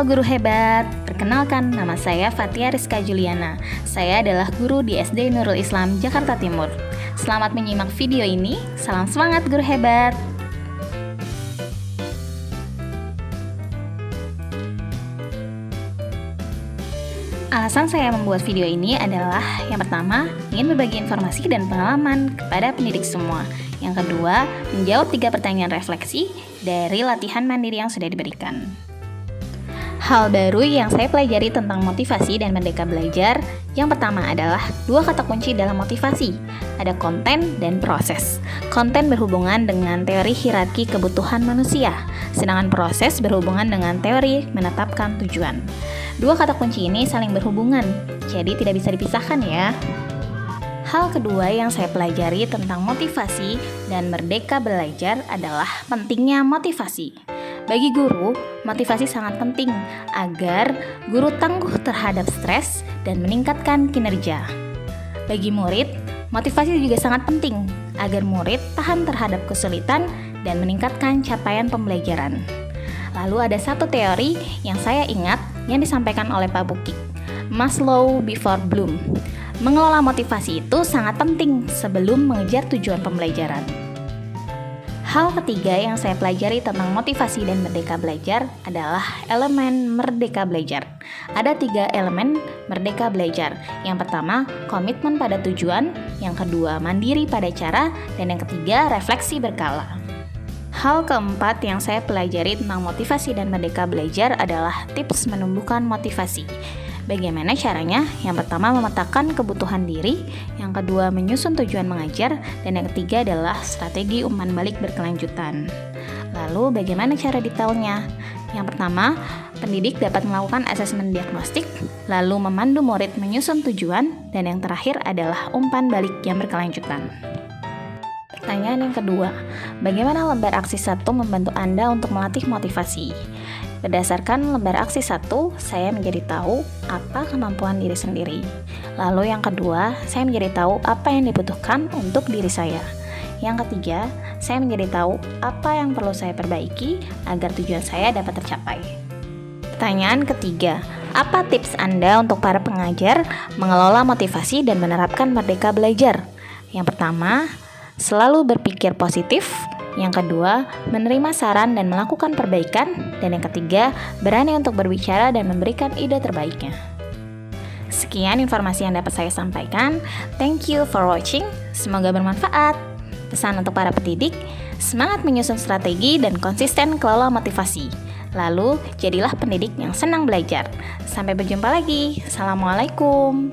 guru hebat, perkenalkan nama saya Fatia Rizka Juliana. Saya adalah guru di SD Nurul Islam, Jakarta Timur. Selamat menyimak video ini, salam semangat guru hebat. Alasan saya membuat video ini adalah yang pertama, ingin berbagi informasi dan pengalaman kepada pendidik semua. Yang kedua, menjawab 3 pertanyaan refleksi dari latihan mandiri yang sudah diberikan. Hal baru yang saya pelajari tentang motivasi dan merdeka belajar, yang pertama adalah 2 kata kunci dalam motivasi, ada konten dan proses. Konten berhubungan dengan teori hierarki kebutuhan manusia, sedangkan proses berhubungan dengan teori menetapkan tujuan. 2 kata kunci ini saling berhubungan, jadi tidak bisa dipisahkan ya. Hal kedua yang saya pelajari tentang motivasi dan merdeka belajar adalah pentingnya motivasi. Bagi guru, motivasi sangat penting agar guru tangguh terhadap stres dan meningkatkan kinerja. Bagi murid, motivasi juga sangat penting agar murid tahan terhadap kesulitan dan meningkatkan capaian pembelajaran. Lalu ada satu teori yang saya ingat yang disampaikan oleh Pak Bukik, Maslow before Bloom. Mengelola motivasi itu sangat penting sebelum mengejar tujuan pembelajaran. Hal ketiga yang saya pelajari tentang motivasi dan merdeka belajar adalah elemen merdeka belajar. Ada 3 elemen merdeka belajar. Yang pertama, komitmen pada tujuan. Yang kedua, mandiri pada cara. Dan yang ketiga, refleksi berkala. Hal keempat yang saya pelajari tentang motivasi dan merdeka belajar adalah tips menumbuhkan motivasi. Bagaimana caranya? Yang pertama, memetakan kebutuhan diri. Yang kedua, menyusun tujuan mengajar. Dan yang ketiga adalah strategi umpan balik berkelanjutan. Lalu, bagaimana cara detailnya? Yang pertama, pendidik dapat melakukan asesmen diagnostik, lalu memandu murid menyusun tujuan. Dan yang terakhir adalah umpan balik yang berkelanjutan. Pertanyaan yang kedua, bagaimana lembar aksi 1 membantu Anda untuk melatih motivasi? Berdasarkan lembar aksi 1, saya menjadi tahu apa kemampuan diri sendiri. Lalu yang kedua, saya menjadi tahu apa yang dibutuhkan untuk diri saya. Yang ketiga, saya menjadi tahu apa yang perlu saya perbaiki agar tujuan saya dapat tercapai. Pertanyaan ketiga, apa tips Anda untuk para pengajar mengelola motivasi dan menerapkan merdeka belajar? Yang pertama, selalu berpikir positif. Yang kedua, menerima saran dan melakukan perbaikan. Dan yang ketiga, berani untuk berbicara dan memberikan ide terbaiknya. Sekian informasi yang dapat saya sampaikan. Thank you for watching. Semoga bermanfaat. Pesan untuk para pendidik, semangat menyusun strategi dan konsisten kelola motivasi. Lalu, jadilah pendidik yang senang belajar. Sampai berjumpa lagi. Assalamualaikum.